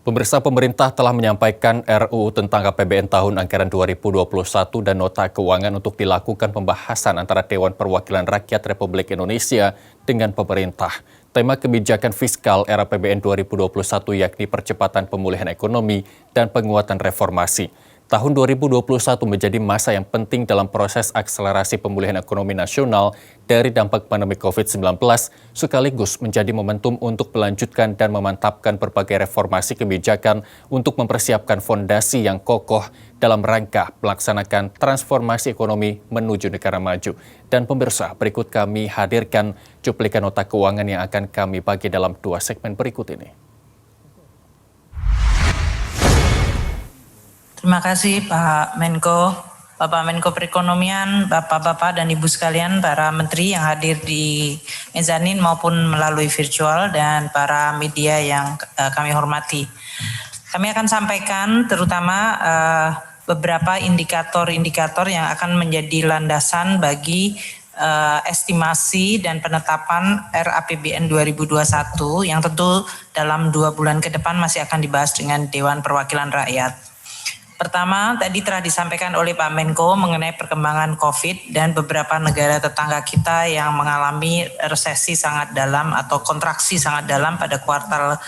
Pemirsa, pemerintah telah menyampaikan RUU tentang APBN tahun anggaran 2021 dan nota keuangan untuk dilakukan pembahasan antara Dewan Perwakilan Rakyat Republik Indonesia dengan pemerintah. Tema kebijakan fiskal era APBN 2021 yakni percepatan pemulihan ekonomi dan penguatan reformasi. Tahun 2021 menjadi masa yang penting dalam proses akselerasi pemulihan ekonomi nasional dari dampak pandemi COVID-19, sekaligus menjadi momentum untuk melanjutkan dan memantapkan berbagai reformasi kebijakan untuk mempersiapkan fondasi yang kokoh dalam rangka melaksanakan transformasi ekonomi menuju negara maju. Dan pemirsa, berikut kami hadirkan cuplikan nota keuangan yang akan kami bagi dalam 2 segmen berikut ini. Terima kasih Pak Menko, Bapak Menko Perekonomian, Bapak-Bapak dan Ibu sekalian, para menteri yang hadir di mezanin maupun melalui virtual, dan para media yang kami hormati. Kami akan sampaikan terutama beberapa indikator-indikator yang akan menjadi landasan bagi estimasi dan penetapan RAPBN 2021 yang tentu dalam 2 bulan ke depan masih akan dibahas dengan Dewan Perwakilan Rakyat. Pertama, tadi telah disampaikan oleh Pak Menko mengenai perkembangan COVID dan beberapa negara tetangga kita yang mengalami resesi sangat dalam atau kontraksi sangat dalam pada kuartal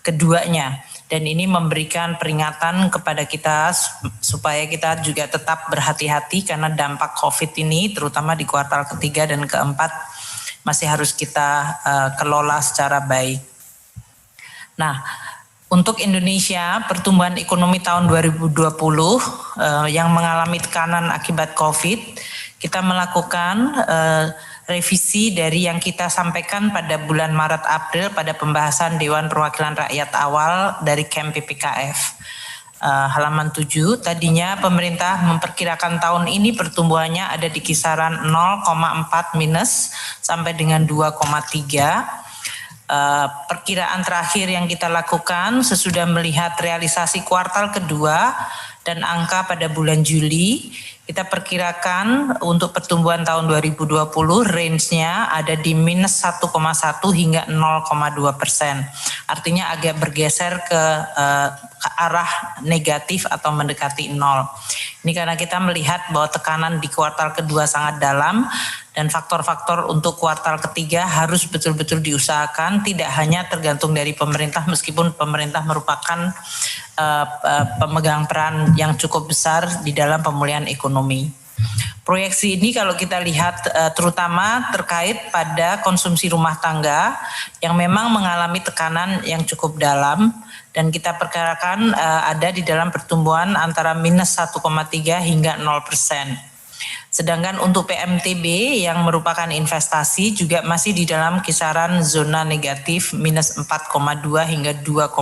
keduanya. Dan ini memberikan peringatan kepada kita supaya kita juga tetap berhati-hati karena dampak COVID ini terutama di kuartal ketiga dan keempat masih harus kita kelola secara baik. Nah, untuk Indonesia, pertumbuhan ekonomi tahun 2020 yang mengalami tekanan akibat COVID, kita melakukan revisi dari yang kita sampaikan pada bulan Maret-April pada pembahasan Dewan Perwakilan Rakyat awal dari KEM PPKF. Halaman 7, tadinya pemerintah memperkirakan tahun ini pertumbuhannya ada di kisaran 0,4 minus sampai dengan 2,3. Perkiraan terakhir yang kita lakukan sesudah melihat realisasi kuartal kedua dan angka pada bulan Juli, kita perkirakan untuk pertumbuhan tahun 2020 range-nya ada di minus 1,1 hingga 0,2%. Artinya agak bergeser ke arah negatif atau mendekati 0. Ini karena kita melihat bahwa tekanan di kuartal kedua sangat dalam dan faktor-faktor untuk kuartal ketiga harus betul-betul diusahakan, tidak hanya tergantung dari pemerintah meskipun pemerintah merupakan pemegang peran yang cukup besar di dalam pemulihan ekonomi. Proyeksi ini kalau kita lihat terutama terkait pada konsumsi rumah tangga yang memang mengalami tekanan yang cukup dalam dan kita perkirakan ada di dalam pertumbuhan antara minus 1,3 hingga 0%. Sedangkan untuk PMTB yang merupakan investasi juga masih di dalam kisaran zona negatif minus 4,2 hingga 2,6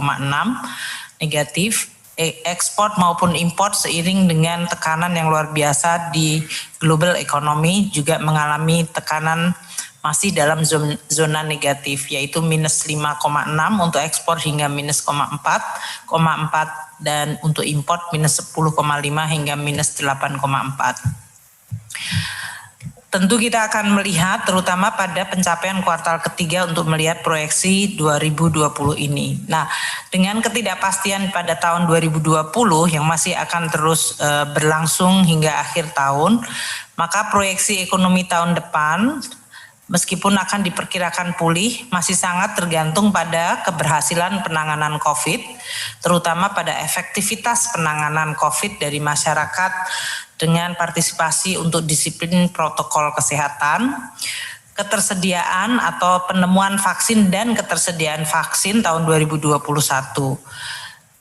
negatif. Ekspor maupun import seiring dengan tekanan yang luar biasa di global economy juga mengalami tekanan masih dalam zona negatif, yaitu minus 5,6 untuk ekspor hingga minus 0,4 dan untuk import minus 10,5 hingga minus 8,4. Tentu kita akan melihat terutama pada pencapaian kuartal ketiga untuk melihat proyeksi 2020 ini. Nah, dengan ketidakpastian pada tahun 2020 yang masih akan terus berlangsung hingga akhir tahun, maka proyeksi ekonomi tahun depan meskipun akan diperkirakan pulih masih sangat tergantung pada keberhasilan penanganan COVID, terutama pada efektivitas penanganan COVID dari masyarakat dengan partisipasi untuk disiplin protokol kesehatan, ketersediaan atau penemuan vaksin dan ketersediaan vaksin tahun 2021.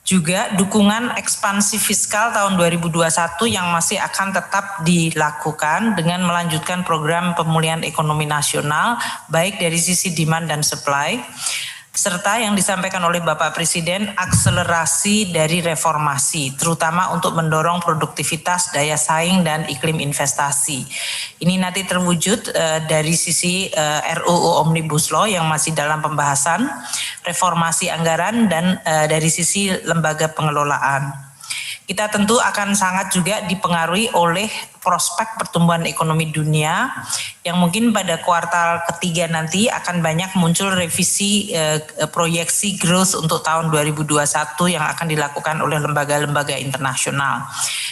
Juga dukungan ekspansi fiskal tahun 2021 yang masih akan tetap dilakukan dengan melanjutkan program pemulihan ekonomi nasional baik dari sisi demand dan supply, serta yang disampaikan oleh Bapak Presiden akselerasi dari reformasi terutama untuk mendorong produktivitas, daya saing dan iklim investasi. Ini nanti terwujud dari sisi RUU Omnibus Law yang masih dalam pembahasan, reformasi anggaran dan dari sisi lembaga pengelolaan. Kita tentu akan sangat juga dipengaruhi oleh prospek pertumbuhan ekonomi dunia yang mungkin pada kuartal ketiga nanti akan banyak muncul revisi proyeksi growth untuk tahun 2021 yang akan dilakukan oleh lembaga-lembaga internasional.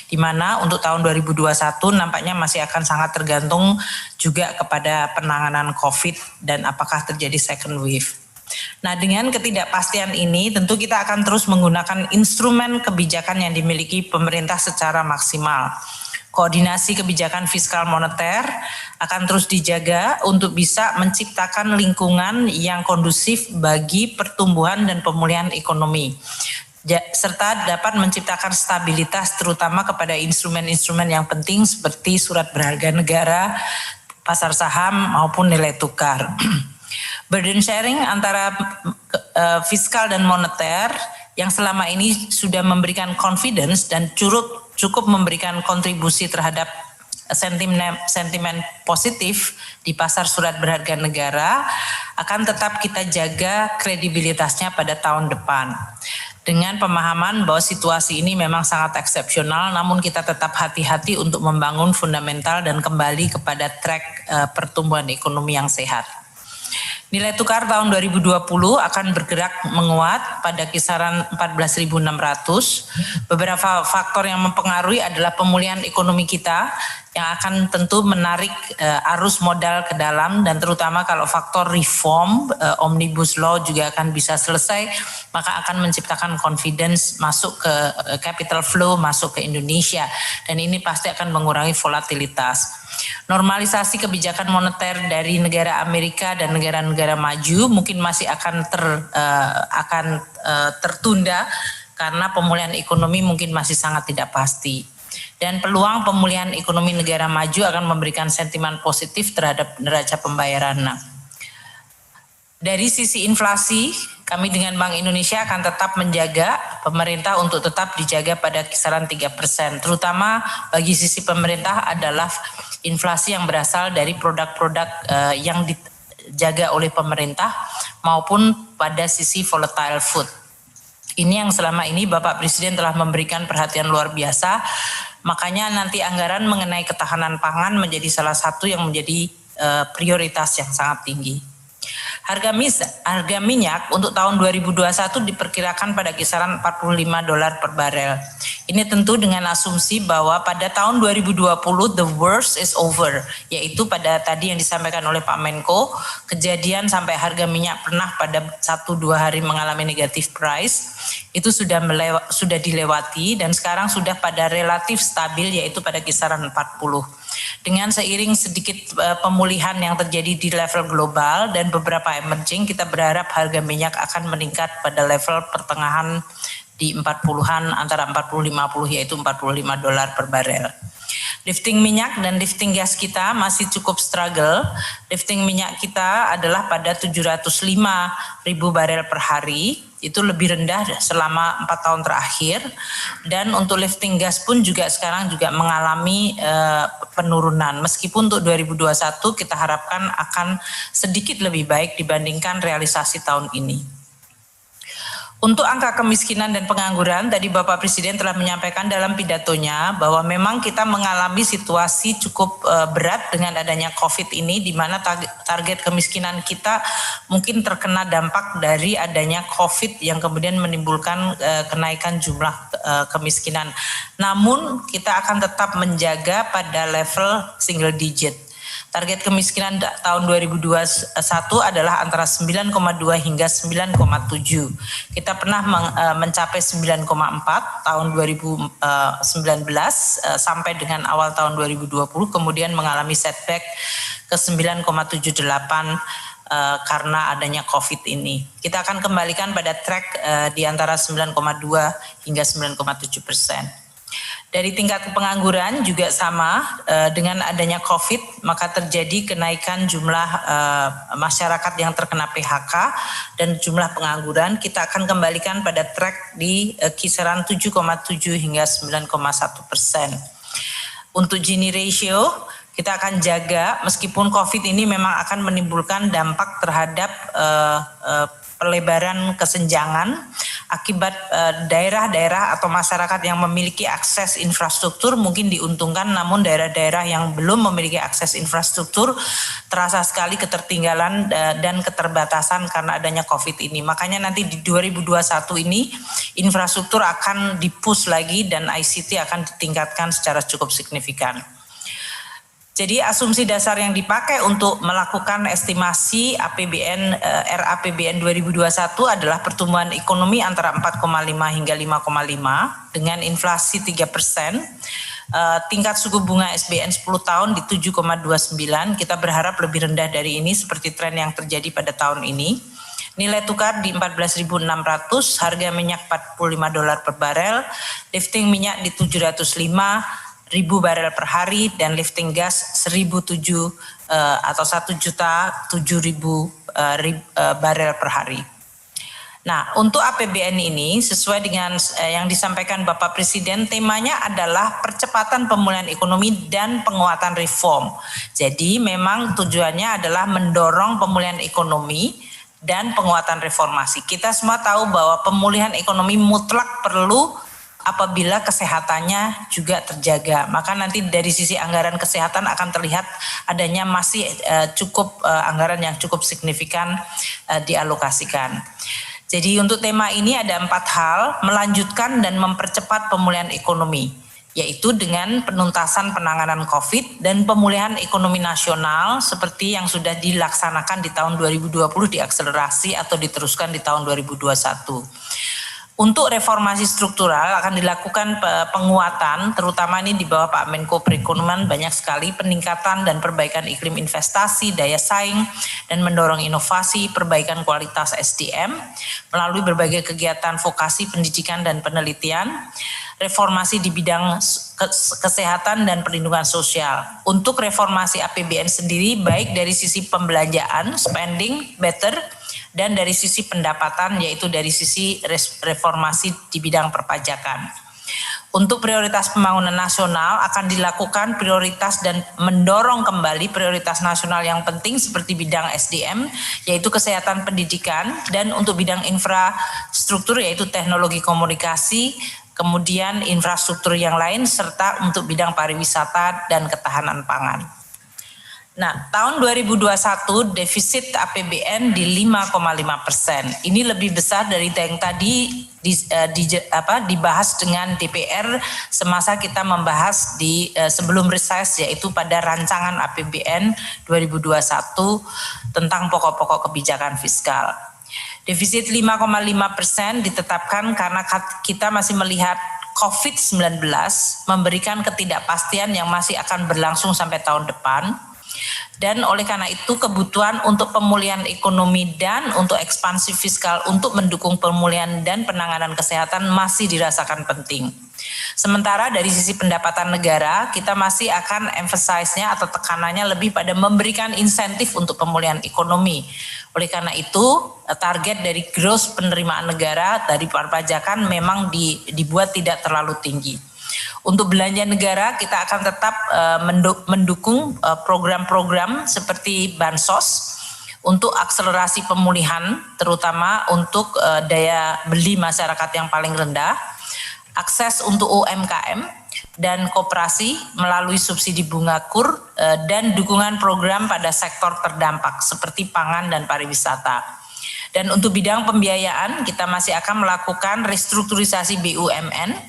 Di mana untuk tahun 2021 nampaknya masih akan sangat tergantung juga kepada penanganan COVID dan apakah terjadi second wave. Nah, dengan ketidakpastian ini tentu kita akan terus menggunakan instrumen kebijakan yang dimiliki pemerintah secara maksimal. Koordinasi kebijakan fiskal moneter akan terus dijaga untuk bisa menciptakan lingkungan yang kondusif bagi pertumbuhan dan pemulihan ekonomi, serta dapat menciptakan stabilitas terutama kepada instrumen-instrumen yang penting seperti surat berharga negara, pasar saham maupun nilai tukar. Burden sharing antara fiskal dan moneter yang selama ini sudah memberikan confidence dan cukup memberikan kontribusi terhadap sentimen positif di pasar surat berharga negara akan tetap kita jaga kredibilitasnya pada tahun depan. Dengan pemahaman bahwa situasi ini memang sangat eksepsional, namun kita tetap hati-hati untuk membangun fundamental dan kembali kepada track pertumbuhan ekonomi yang sehat. Nilai tukar tahun 2020 akan bergerak menguat pada kisaran 14.600. Beberapa faktor yang mempengaruhi adalah pemulihan ekonomi kita yang akan tentu menarik arus modal ke dalam, dan terutama kalau faktor reform Omnibus Law juga akan bisa selesai, maka akan menciptakan confidence masuk ke capital flow masuk ke Indonesia, dan ini pasti akan mengurangi volatilitas. Normalisasi kebijakan moneter dari negara Amerika dan negara-negara maju mungkin masih akan tertunda karena pemulihan ekonomi mungkin masih sangat tidak pasti. Dan peluang pemulihan ekonomi negara maju akan memberikan sentimen positif terhadap neraca pembayaran. Nah, dari sisi inflasi, kami dengan Bank Indonesia akan tetap menjaga pemerintah untuk tetap dijaga pada kisaran 3%. Terutama bagi sisi pemerintah adalah inflasi yang berasal dari produk-produk yang dijaga oleh pemerintah maupun pada sisi volatile food. Ini yang selama ini Bapak Presiden telah memberikan perhatian luar biasa, makanya nanti anggaran mengenai ketahanan pangan menjadi salah satu yang menjadi prioritas yang sangat tinggi. Harga minyak untuk tahun 2021 diperkirakan pada kisaran $45 per barel. Ini tentu dengan asumsi bahwa pada tahun 2020 the worst is over, yaitu pada tadi yang disampaikan oleh Pak Menko, kejadian sampai harga minyak pernah pada 1-2 hari mengalami negative price, itu sudah dilewati dan sekarang sudah pada relatif stabil, yaitu pada kisaran 40. Dengan seiring sedikit pemulihan yang terjadi di level global dan beberapa emerging, kita berharap harga minyak akan meningkat pada level pertengahan di 40-an, antara 40-50, yaitu $45 per barel. Lifting minyak dan lifting gas kita masih cukup struggle. Lifting minyak kita adalah pada 705.000 barel per hari, itu lebih rendah selama 4 tahun terakhir. Dan untuk lifting gas pun juga sekarang juga mengalami penurunan. Meskipun untuk 2021 kita harapkan akan sedikit lebih baik dibandingkan realisasi tahun ini. Untuk angka kemiskinan dan pengangguran, tadi Bapak Presiden telah menyampaikan dalam pidatonya bahwa memang kita mengalami situasi cukup berat dengan adanya COVID ini, di mana target kemiskinan kita mungkin terkena dampak dari adanya COVID yang kemudian menimbulkan kenaikan jumlah kemiskinan. Namun kita akan tetap menjaga pada level single digit. Target kemiskinan tahun 2021 adalah antara 9,2 hingga 9,7. Kita pernah mencapai 9,4 tahun 2019 sampai dengan awal tahun 2020, kemudian mengalami setback ke 9,78 karena adanya COVID ini. Kita akan kembalikan pada track di antara 9,2 hingga 9,7%. Dari tingkat pengangguran juga sama, dengan adanya COVID maka terjadi kenaikan jumlah masyarakat yang terkena PHK dan jumlah pengangguran. Kita akan kembalikan pada track di kisaran 7,7 hingga 9,1%. Untuk Gini ratio kita akan jaga, meskipun COVID ini memang akan menimbulkan dampak terhadap pelebaran kesenjangan akibat daerah-daerah atau masyarakat yang memiliki akses infrastruktur mungkin diuntungkan, namun daerah-daerah yang belum memiliki akses infrastruktur terasa sekali ketertinggalan dan keterbatasan karena adanya COVID ini. Makanya nanti di 2021 ini infrastruktur akan di-push lagi dan ICT akan ditingkatkan secara cukup signifikan. Jadi asumsi dasar yang dipakai untuk melakukan estimasi APBN RAPBN 2021 adalah pertumbuhan ekonomi antara 4,5 hingga 5,5 dengan inflasi 3%, tingkat suku bunga SBN 10 tahun di 7,29. Kita berharap lebih rendah dari ini seperti tren yang terjadi pada tahun ini. Nilai tukar di 14.600, harga minyak $45 per barel, lifting minyak di 705.000 barel per hari dan lifting gas 1.007 atau 1.007.000 barel per hari. Nah, untuk APBN ini sesuai dengan yang disampaikan Bapak Presiden, temanya adalah percepatan pemulihan ekonomi dan penguatan reform. Jadi memang tujuannya adalah mendorong pemulihan ekonomi dan penguatan reformasi. Kita semua tahu bahwa pemulihan ekonomi mutlak perlu apabila kesehatannya juga terjaga. Maka nanti dari sisi anggaran kesehatan akan terlihat adanya masih anggaran yang cukup signifikan dialokasikan. Jadi untuk tema ini ada 4 hal: melanjutkan dan mempercepat pemulihan ekonomi, yaitu dengan penuntasan penanganan COVID dan pemulihan ekonomi nasional seperti yang sudah dilaksanakan di tahun 2020 diakselerasi atau diteruskan di tahun 2021. Untuk reformasi struktural akan dilakukan penguatan, terutama ini di bawah Pak Menko Perekonomian, banyak sekali peningkatan dan perbaikan iklim investasi, daya saing, dan mendorong inovasi, perbaikan kualitas SDM, melalui berbagai kegiatan vokasi, pendidikan, dan penelitian, reformasi di bidang kesehatan dan perlindungan sosial. Untuk reformasi APBN sendiri, baik dari sisi pembelanjaan, spending better, dan dari sisi pendapatan, yaitu dari sisi reformasi di bidang perpajakan. Untuk prioritas pembangunan nasional akan dilakukan prioritas dan mendorong kembali prioritas nasional yang penting seperti bidang SDM, yaitu kesehatan pendidikan, dan untuk bidang infrastruktur yaitu teknologi komunikasi, kemudian infrastruktur yang lain, serta untuk bidang pariwisata dan ketahanan pangan. Nah, tahun 2021 defisit APBN di 5,5%. Ini lebih besar dari yang tadi dibahas dengan DPR semasa kita membahas sebelum reses, yaitu pada rancangan APBN 2021 tentang pokok-pokok kebijakan fiskal. Defisit 5,5% ditetapkan karena kita masih melihat COVID-19 memberikan ketidakpastian yang masih akan berlangsung sampai tahun depan. Dan oleh karena itu kebutuhan untuk pemulihan ekonomi dan untuk ekspansi fiskal untuk mendukung pemulihan dan penanganan kesehatan masih dirasakan penting. Sementara dari sisi pendapatan negara, kita masih akan emphasize-nya atau tekanannya lebih pada memberikan insentif untuk pemulihan ekonomi. Oleh karena itu, target dari gross penerimaan negara dari perpajakan memang dibuat tidak terlalu tinggi. Untuk belanja negara, kita akan tetap mendukung program-program seperti Bansos untuk akselerasi pemulihan, terutama untuk daya beli masyarakat yang paling rendah, akses untuk UMKM dan koperasi melalui subsidi bunga KUR, dan dukungan program pada sektor terdampak seperti pangan dan pariwisata. Dan untuk bidang pembiayaan, kita masih akan melakukan restrukturisasi BUMN,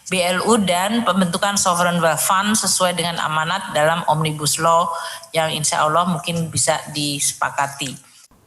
BLU, dan pembentukan Sovereign Wealth Fund sesuai dengan amanat dalam Omnibus Law yang insya Allah mungkin bisa disepakati.